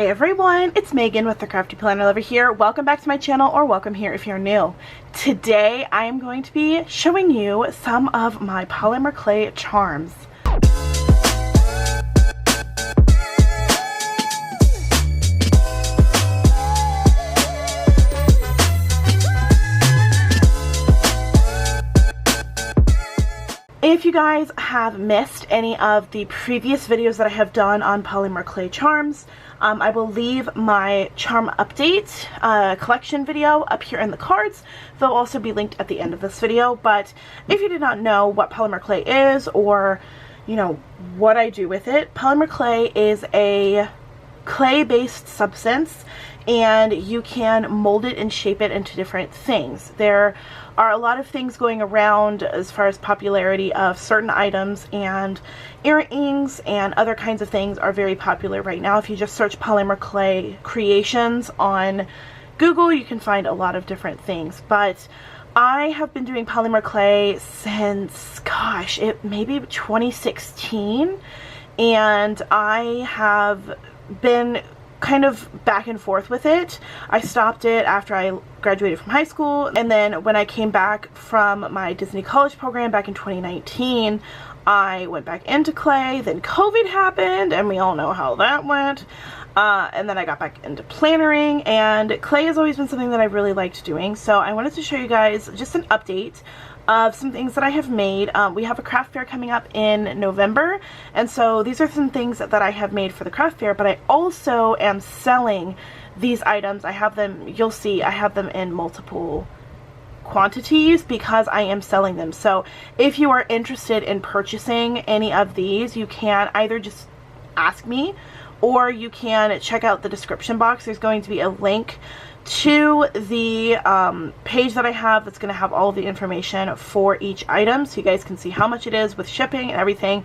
Hey everyone, it's Megan with the CraftyPlannerLovR here. Welcome back to my channel, or welcome here if you're new. Today I am going to be showing you some of my polymer clay charms. If you guys have missed any of the previous videos that I have done on polymer clay charms, I will leave my charm update collection video up here in the cards. They'll also be linked at the end of this video. But if you did not know what polymer clay is, or you know what I do with it, polymer clay is a clay-based substance, and you can mold it and shape it into different things. There are a lot of things going around as far as popularity of certain items, and earrings and other kinds of things are very popular right now. If you just search polymer clay creations on Google, you can find a lot of different things. But I have been doing polymer clay since, gosh, it maybe 2016, and I have been kind of back and forth with it. I stopped it after I graduated from high school, and then when I came back from my Disney college program back in 2019, I went back into clay. Then COVID happened, and we all know how that went. And then I got back into plannering, and clay has always been something that I've really liked doing. So I wanted to show you guys just an update of some things that I have made. We have a craft fair coming up in November, and so these are some things that I have made for the craft fair, but I also am selling these items. I have them, you'll see, I have them in multiple quantities because I am selling them. So if you are interested in purchasing any of these, you can either just ask me, or you can check out the description box. There's going to be a link to the page that I have that's going to have all of the information for each item, so you guys can see how much it is with shipping and everything,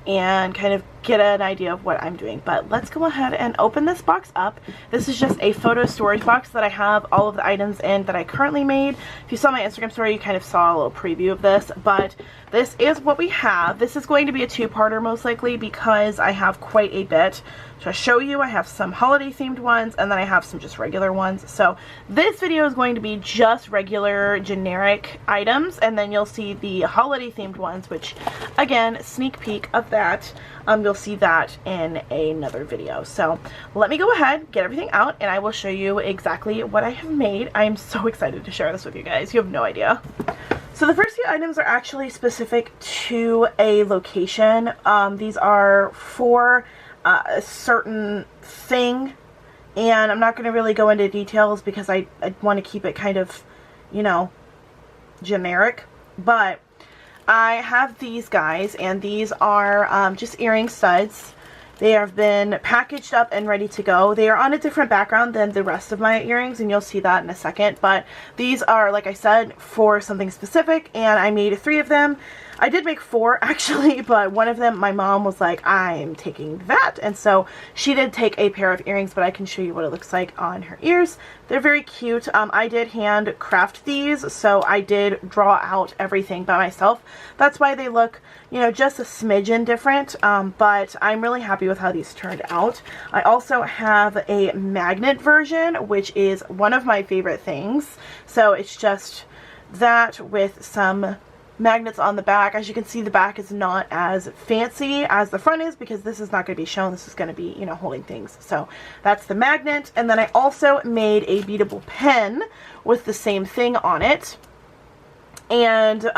and kind of get an idea of what I'm doing. But let's go ahead and open this box up. This is just a photo storage box that I have all of the items in that I currently made. If you saw my Instagram story, you kind of saw a little preview of this, but this is what we have. This is going to be a two-parter most likely because I have quite a bit to show you. I have some holiday themed ones, and then I have some just regular ones. So this video is going to be just regular generic items, and then you'll see the holiday themed ones, which again, sneak peek of that. You'll see that in another video. So let me go ahead, get everything out, and I will show you exactly what I have made. I am so excited to share this with you guys. You have no idea. So the first few items are actually specific to a location. These are for a certain thing, and I'm not going to really go into details because I want to keep it kind of, you know, generic. But I have these guys, and these are just earring studs. They have been packaged up and ready to go. They are on a different background than the rest of my earrings, and you'll see that in a second. But these are, like I said, for something specific, and I made 3 of them. I did make 4 actually, but one of them my mom was like, I'm taking that, and so she did take a pair of earrings, but I can show you what it looks like on her ears. They're very cute. I did hand craft these, so I did draw out everything by myself. That's why they look, you know, just a smidgen different, but I'm really happy with how these turned out. I also have a magnet version, which is one of my favorite things. So it's just that with some magnets on the back. As you can see, the back is not as fancy as the front is because this is not going to be shown. This is going to be, you know, holding things. So that's the magnet. And then I also made a beadable pen with the same thing on it. And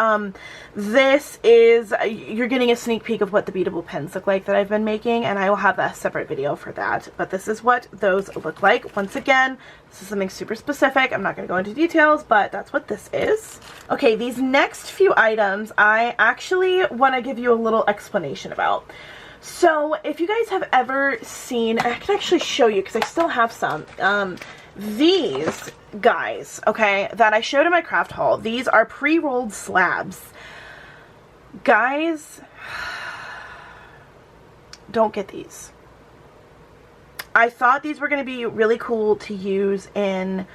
this is, you're getting a sneak peek of what the beadable pens look like that I've been making, and I will have a separate video for that. But this is what those look like. Once again, this is something super specific. I'm not going to go into details, but that's what this is. Okay, these next few items I actually want to give you a little explanation about. So if you guys have ever seen, I can actually show you because I still have some. These guys, okay, that I showed in my craft haul, these are pre-rolled slabs. Guys, don't get these. I thought these were going to be really cool to use in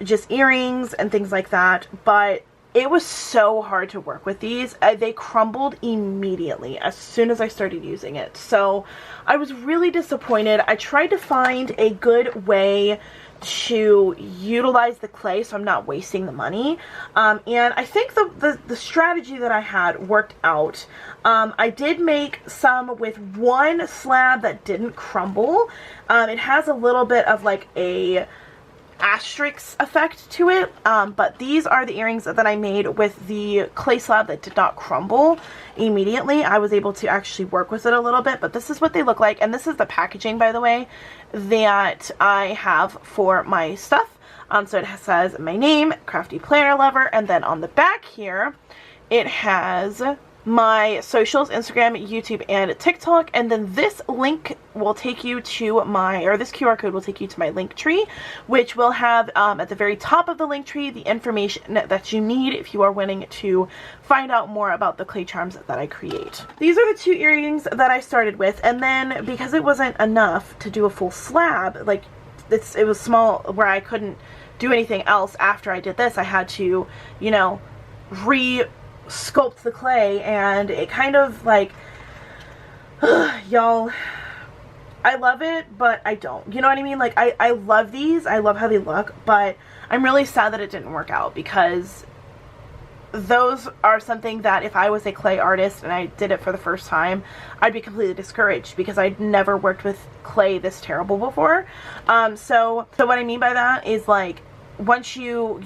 just earrings and things like that, but It was so hard to work with these. They crumbled immediately as soon as I started using it. So I was really disappointed. I tried to find a good way to utilize the clay so I'm not wasting the money, and I think the strategy that I had worked out. I did make some with one slab that didn't crumble. It has a little bit of like a asterisk effect to it, but these are the earrings that I made with the clay slab that did not crumble immediately. I was able to actually work with it a little bit, but this is what they look like, and this is the packaging, by the way, that I have for my stuff. So it says my name, CraftyPlannerLovR, and then on the back here it has my socials, Instagram, YouTube, and TikTok, and then this link will take you to my, or this QR code will take you to my link tree, which will have at the very top of the link tree the information that you need if you are wanting to find out more about the clay charms that I create. These are the 2 earrings that I started with, and then because it wasn't enough to do a full slab, like it was small where I couldn't do anything else after I did this, I had to, you know, sculpt the clay, and it kind of like, y'all, I love it, but I don't, you know what I mean? Like, I love these, I love how they look, but I'm really sad that it didn't work out, because those are something that if I was a clay artist and I did it for the first time, I'd be completely discouraged, because I'd never worked with clay this terrible before. So what I mean by that is, like, once you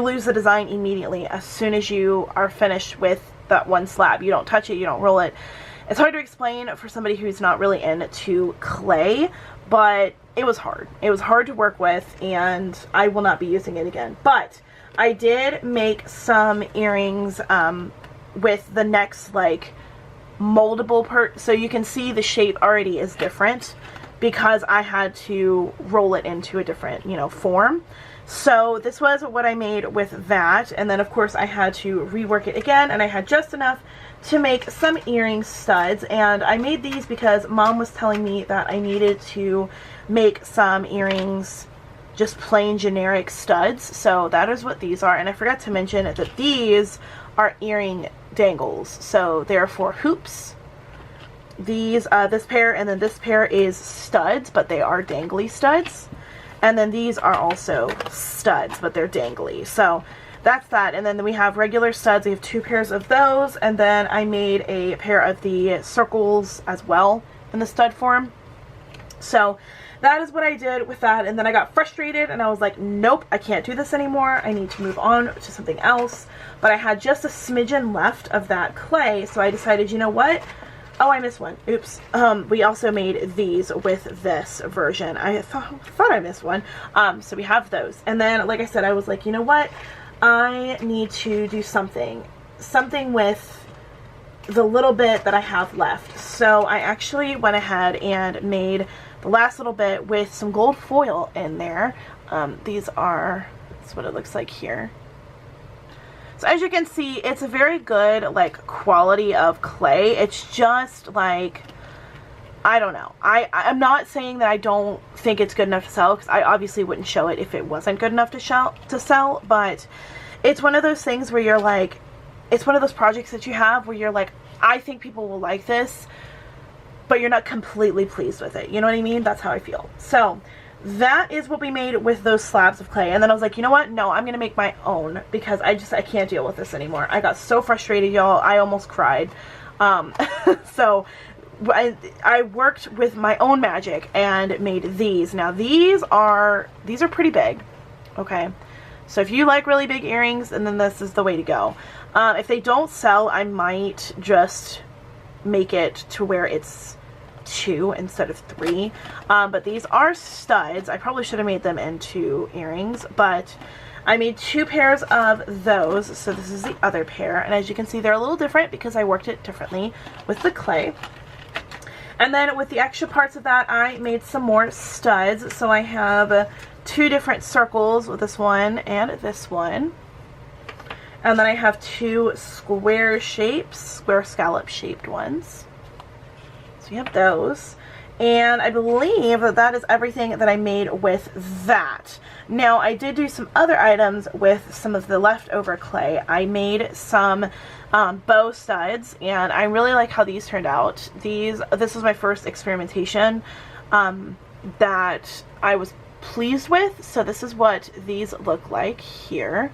lose the design immediately as soon as you are finished with that one slab. You don't touch it, you don't roll it. It's hard to explain for somebody who's not really into clay, but it was hard. It was hard to work with, and I will not be using it again. But I did make some earrings with the next, like, moldable part, so you can see the shape already is different because I had to roll it into a different, you know, form. So this was what I made with that, and then of course I had to rework it again, and I had just enough to make some earring studs. And I made these because Mom was telling me that I needed to make some earrings, just plain generic studs. So that is what these are, and I forgot to mention that these are earring dangles, so they're for hoops. These this pair and then this pair is studs, but they are dangly studs. And then these are also studs, but they're dangly. So that's that. And then we have regular studs. We have 2 pairs of those. And then I made a pair of the circles as well in the stud form. So that is what I did with that. And then I got frustrated and I was like, nope, I can't do this anymore. I need to move on to something else. But I had just a smidgen left of that clay. So I decided, you know what? Oh, I missed one. Oops. We also made these with this version. I thought I missed one. So we have those. And then, like I said, I was like, you know what? I need to do something with the little bit that I have left. So I actually went ahead and made the last little bit with some gold foil in there. These are, that's what it looks like here. So as you can see, it's a very good, like, quality of clay. It's just, like, I don't know. I'm not saying that I don't think it's good enough to sell, because I obviously wouldn't show it if it wasn't good enough to sell, but it's one of those things where you're like, it's one of those projects that you have where you're like, I think people will like this, but you're not completely pleased with it. You know what I mean? That's how I feel. So that is what we made with those slabs of clay. And then I was like, you know what? No, I'm going to make my own, because I can't deal with this anymore. I got so frustrated, y'all. I almost cried. So I worked with my own magic and made these. Now these are pretty big. Okay. So if you like really big earrings, and then this is the way to go. If they don't sell, I might just make it to where it's 2 instead of 3, but these are studs. I probably should have made them into earrings, but I made 2 pairs of those. So this is the other pair, and as you can see, they're a little different because I worked it differently with the clay. And then with the extra parts of that, I made some more studs. So I have 2 different circles with this one and this one, and then I have 2 square scallop shaped ones. So we have those. And I believe that that is everything that I made with that. Now, I did do some other items with some of the leftover clay. I made some bow studs, and I really like how these turned out. This was my first experimentation that I was pleased with. So this is what these look like here.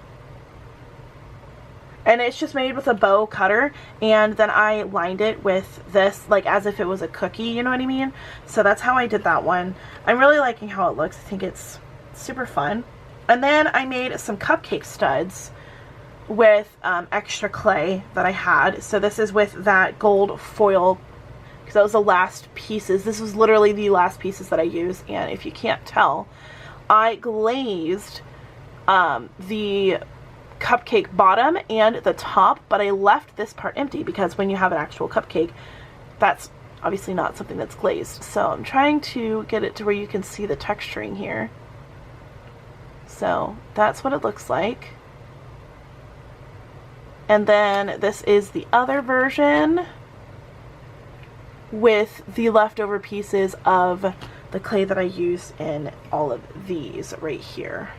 And it's just made with a bow cutter, and then I lined it with this, like as if it was a cookie, you know what I mean? So that's how I did that one. I'm really liking how it looks. I think it's super fun. And then I made some cupcake studs with extra clay that I had. So this is with that gold foil, because that was the last pieces. This was literally the last pieces that I used, and if you can't tell, I glazed the cupcake bottom and the top, but I left this part empty because when you have an actual cupcake, that's obviously not something that's glazed. So I'm trying to get it to where you can see the texturing here. So that's what it looks like. And then this is the other version with the leftover pieces of the clay that I used in all of these right here.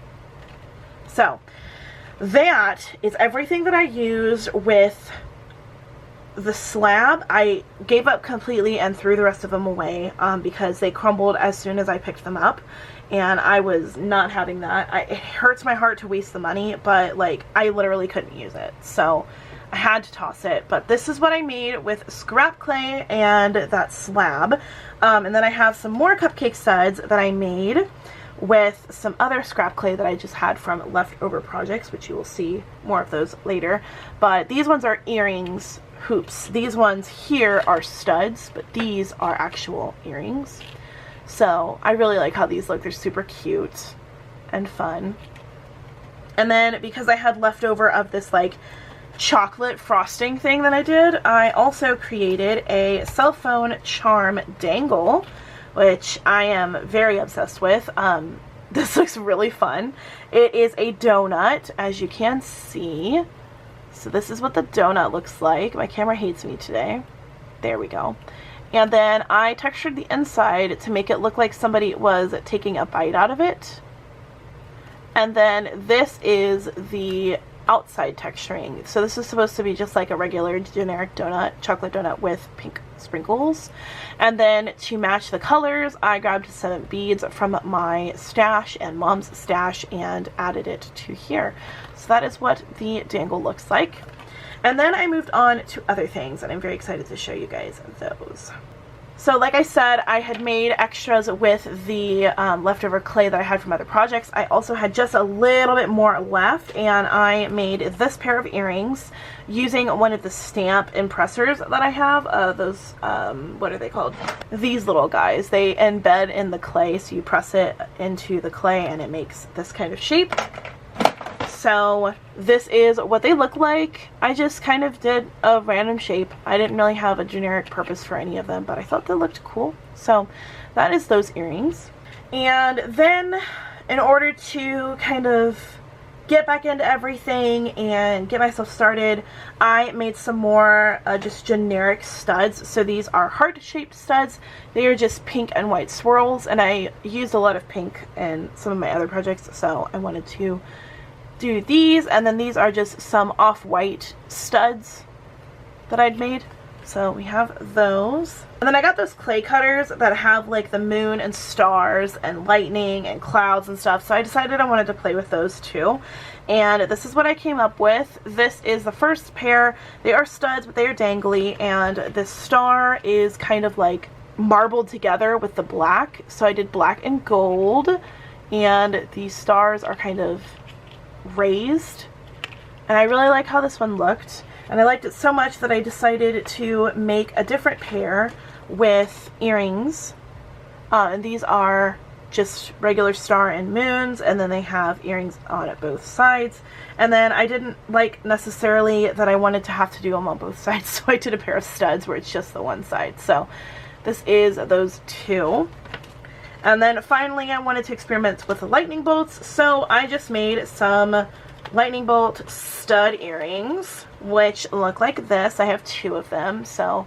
So that is everything that I used with the slab. I gave up completely and threw the rest of them away because they crumbled as soon as I picked them up, and I was not having that. It hurts my heart to waste the money, but like I literally couldn't use it, so I had to toss it. But this is what I made with scrap clay and that slab. And then I have some more cupcake studs that I made with some other scrap clay that I just had from leftover projects, which you will see more of those later. But these ones are earrings hoops. These ones here are studs, but these are actual earrings. So I really like how these look. They're super cute and fun. And then because I had leftover of this like chocolate frosting thing that I did, I also created a cell phone charm dangle, which I am very obsessed with. This looks really fun. It is a donut, as you can see. So this is what the donut looks like. My camera hates me today. There we go. And then I textured the inside to make it look like somebody was taking a bite out of it. And then this is the outside texturing. So this is supposed to be just like a regular generic donut, chocolate donut with pink sprinkles. And then to match the colors, I grabbed some beads from my stash and mom's stash and added it to here. So that is what the dangle looks like. And then I moved on to other things, and I'm very excited to show you guys those. So like I said, I had made extras with the leftover clay that I had from other projects. I also had just a little bit more left, and I made this pair of earrings using one of the stamp impressors that I have. Those, what are they called? These little guys. They embed in the clay, so you press it into the clay and it makes this kind of shape. So this is what they look like. I just kind of did a random shape. I didn't really have a generic purpose for any of them, but I thought they looked cool. So that is those earrings. And then in order to kind of get back into everything and get myself started, I made some more just generic studs. So these are heart-shaped studs. They are just pink and white swirls, and I used a lot of pink in some of my other projects, so I wanted to do these. And then these are just some off-white studs that I'd made. So we have those. And then I got those clay cutters that have like the moon and stars and lightning and clouds and stuff. So I decided I wanted to play with those too. And this is what I came up with. This is the first pair. They are studs, but they are dangly. And the star is kind of like marbled together with the black. So I did black and gold. And these stars are kind of raised, and I really like how this one looked, and I liked it so much that I decided to make a different pair with earrings, and these are just regular star and moons, and then they have earrings on both sides. And then I didn't like necessarily that I wanted to have to do them on both sides, so I did a pair of studs where it's just the one side. So this is those two. And then finally I wanted to experiment with the lightning bolts, so I just made some lightning bolt stud earrings, which look like this. I have two of them, so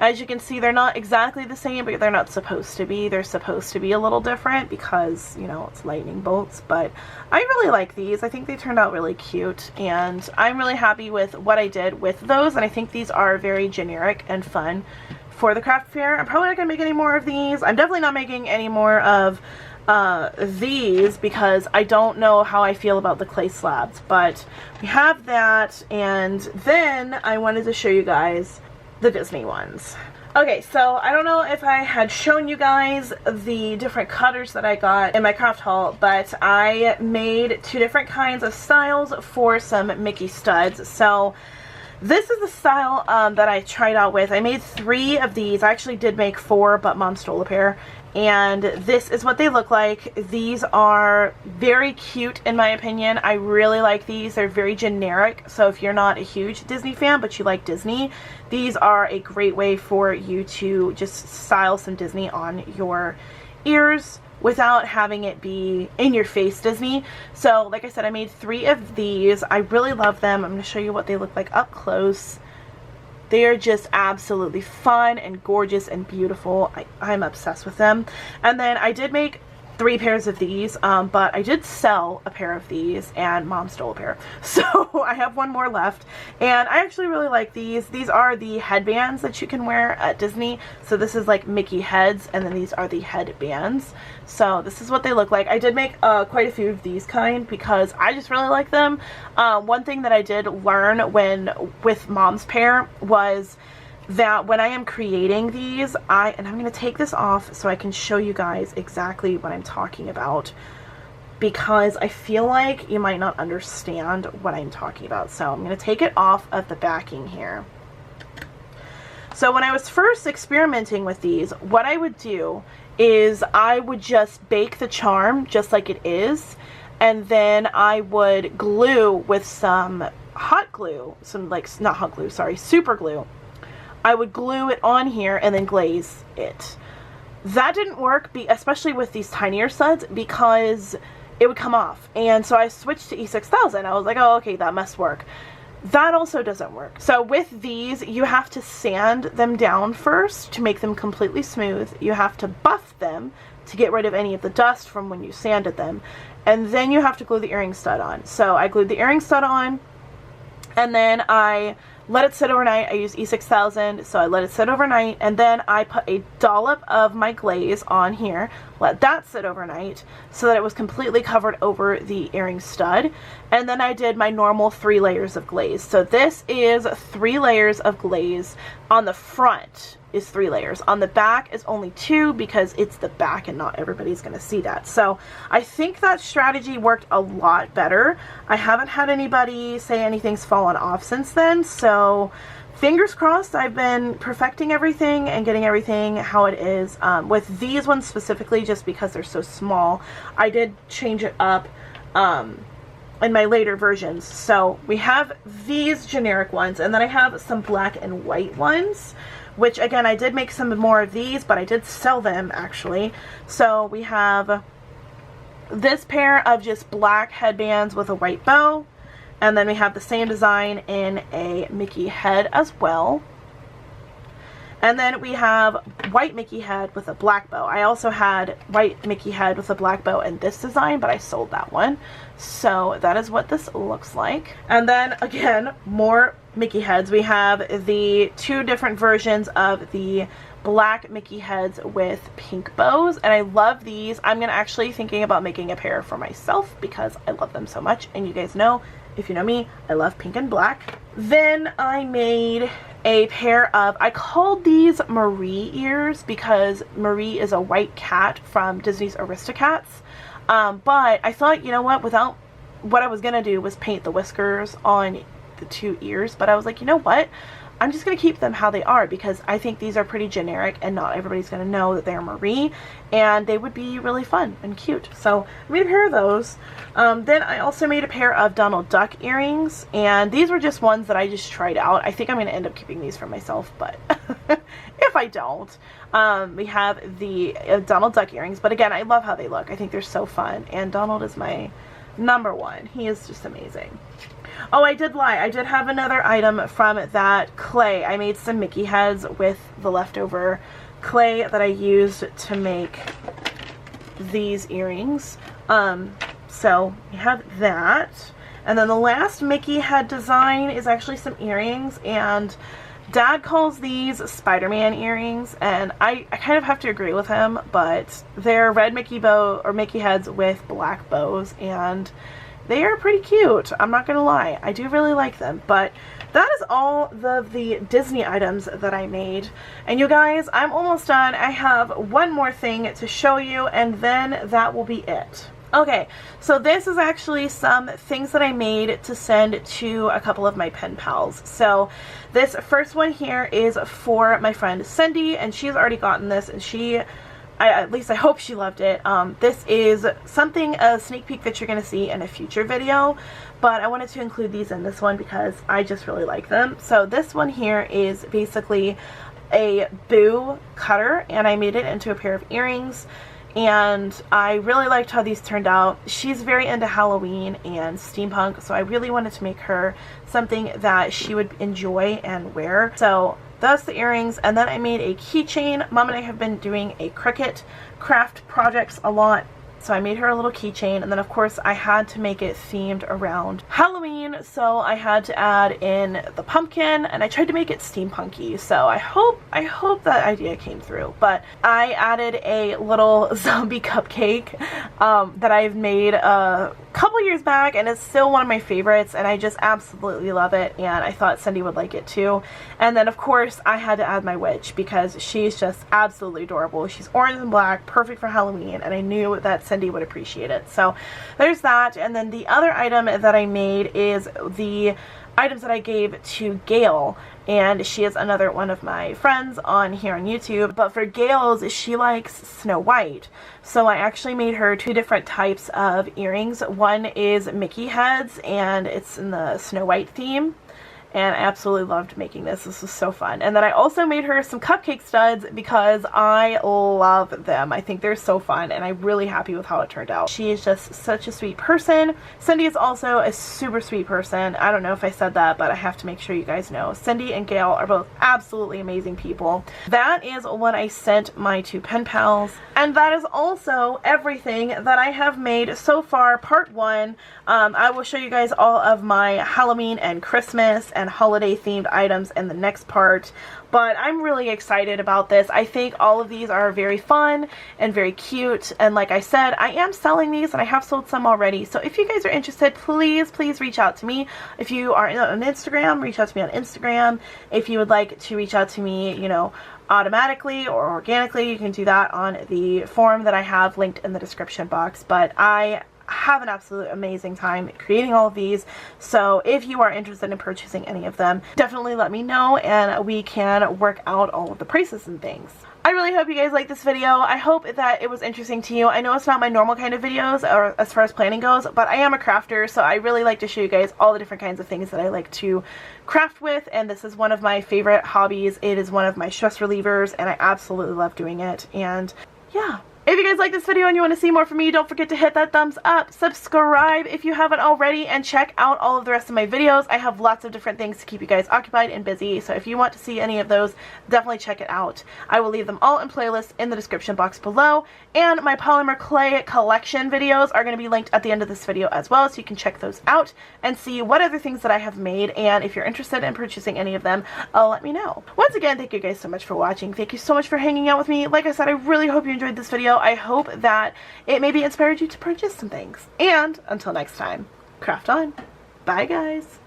As you can see, they're not exactly the same, but they're not supposed to be. They're supposed to be a little different because, you know, it's lightning bolts. But I really like these. I think they turned out really cute, and I'm really happy with what I did with those, and I think these are very generic and fun for the craft fair. I'm probably not going to make any more of these. I'm definitely not making any more of these because I don't know how I feel about the clay slabs, but we have that. And then I wanted to show you guys the Disney ones. Okay, so I don't know if I had shown you guys the different cutters that I got in my craft haul, but I made 2 different kinds of styles for some Mickey studs. So this is the style that I tried out with. I made 3 of these. I actually did make 4, but Mom stole a pair. And this is what they look like. These are very cute in my opinion. I really like these. They're very generic. So if you're not a huge Disney fan, but you like Disney, these are a great way for you to just style some Disney on your ears without having it be in your face Disney. So like I said, I made 3 of these. I really love them. I'm going to show you what they look like up close. They are just absolutely fun and gorgeous and beautiful. I'm obsessed with them. And then I did make 3 pairs of these, but I did sell a pair of these and Mom stole a pair. So I have 1 more left, and I actually really like these. These are the headbands that you can wear at Disney. So this is like Mickey heads, and then these are the headbands. So this is what they look like. I did make quite a few of these kind because I just really like them. One thing that I did learn with Mom's pair was that when I am creating these, and I'm going to take this off so I can show you guys exactly what I'm talking about, because I feel like you might not understand what I'm talking about. So I'm going to take it off of the backing here. So when I was first experimenting with these, what I would do is I would just bake the charm just like it is, and then I would glue with some hot glue, not hot glue, sorry, super glue. I would glue it on here and then glaze it. That didn't work, especially with these tinier studs, because it would come off. And so I switched to E6000. I was like, oh, okay, that must work. That also doesn't work. So with these, you have to sand them down first to make them completely smooth. You have to buff them to get rid of any of the dust from when you sanded them. And then you have to glue the earring stud on. So I glued the earring stud on, and then I let it sit overnight. I used E6000, so I let it sit overnight, and then I put a dollop of my glaze on here, let that sit overnight so that it was completely covered over the earring stud, and then I did my normal 3 layers of glaze. So this is 3 layers of glaze. On the front is 3 layers. On the back is only 2 because it's the back and not everybody's going to see that. So I think that strategy worked a lot better. I haven't had anybody say anything's fallen off since then, so fingers crossed. I've been perfecting everything and getting everything how it is. With these ones specifically, just because they're so small, I did change it up in my later versions. So we have these generic ones, and then I have some black and white ones, which again, I did make some more of these, but I did sell them actually. So we have this pair of just black headbands with a white bow, and then we have the same design in a Mickey head as well. And then we have white Mickey head with a black bow. I also had white Mickey head with a black bow in this design, but I sold that one. So that is what this looks like. And then again, more Mickey heads. We have the 2 different versions of the black Mickey heads with pink bows, and I love these. I'm gonna actually thinking about making a pair for myself because I love them so much, and you guys know, if you know me, I love pink and black. Then I made a pair of, I called these Marie ears because Marie is a white cat from Disney's Aristocats, but I thought, you know what, what I was gonna do was paint the whiskers on the 2 ears, but I was like, you know what, I'm just going to keep them how they are because I think these are pretty generic and not everybody's going to know that they're Marie, and they would be really fun and cute. So I made a pair of those. Then I also made a pair of Donald Duck earrings, and these were just ones that I just tried out. I think I'm going to end up keeping these for myself, but if I don't, we have the Donald Duck earrings. But again, I love how they look. I think they're so fun, and Donald is my number one. He is just amazing. Oh, I did lie. I did have another item from that clay. I made some Mickey heads with the leftover clay that I used to make these earrings. So we have that. And then the last Mickey head design is actually some earrings, and Dad calls these Spider-Man earrings, and I kind of have to agree with him, but they're red Mickey bow or Mickey heads with black bows, and they are pretty cute. I'm not gonna lie, I do really like them. But that is all of the Disney items that I made. And you guys, I'm almost done. I have one more thing to show you, and then that will be it. Okay, so this is actually some things that I made to send to a couple of my pen pals. So this first one here is for my friend Cindy, and she's already gotten this, and at least I hope she loved it. This is a sneak peek that you're going to see in a future video, but I wanted to include these in this one because I just really like them. So this one here is basically a boo cutter, and I made it into a pair of earrings. And I really liked how these turned out. She's very into Halloween and steampunk, so I really wanted to make her something that she would enjoy and wear. So that's the earrings, and then I made a keychain. Mom and I have been doing a Cricut craft projects a lot, so I made her a little keychain, and then of course I had to make it themed around Halloween, so I had to add in the pumpkin, and I tried to make it steampunky, so I hope that idea came through. But I added a little zombie cupcake that I've made a couple years back, and it's still one of my favorites, and I just absolutely love it, and I thought Cindy would like it too. And then of course I had to add my witch because she's just absolutely adorable. She's orange and black, perfect for Halloween, and I knew that Cindy would appreciate it. So there's that. And then the other item that I made is the items that I gave to Gail, and she is another one of my friends on here on YouTube. But for Gail's, she likes Snow White, so I actually made her two different types of earrings. One is Mickey heads, and it's in the Snow White theme, and I absolutely loved making this. This was so fun. And then I also made her some cupcake studs because I love them. I think they're so fun, and I'm really happy with how it turned out. She is just such a sweet person. Cindy is also a super sweet person. I don't know if I said that, but I have to make sure you guys know. Cindy and Gail are both absolutely amazing people. That is what I sent my two pen pals. And that is also everything that I have made so far, part one. I will show you guys all of my Halloween and Christmas and holiday themed items in the next part, but I'm really excited about this. I think all of these are very fun and very cute, and like I said, I am selling these, and I have sold some already, so if you guys are interested, please reach out to me. If you are on Instagram, reach out to me on Instagram. If you would like to reach out to me, you know, automatically or organically, you can do that on the form that I have linked in the description box. But I have an absolute amazing time creating all of these, so if you are interested in purchasing any of them, definitely let me know and we can work out all of the prices and things. I really hope you guys like this video. I hope that it was interesting to you. I know it's not my normal kind of videos or as far as planning goes, but I am a crafter, so I really like to show you guys all the different kinds of things that I like to craft with, and this is one of my favorite hobbies. It is one of my stress relievers, and I absolutely love doing it. And yeah. If you guys like this video and you want to see more from me, don't forget to hit that thumbs up, subscribe if you haven't already, and check out all of the rest of my videos. I have lots of different things to keep you guys occupied and busy, so if you want to see any of those, definitely check it out. I will leave them all in playlists in the description box below, and my polymer clay collection videos are going to be linked at the end of this video as well, so you can check those out and see what other things that I have made, and if you're interested in purchasing any of them, let me know. Once again, thank you guys so much for watching. Thank you so much for hanging out with me. Like I said, I really hope you enjoyed this video. I hope that it maybe inspired you to purchase some things. And until next time, craft on. Bye, guys.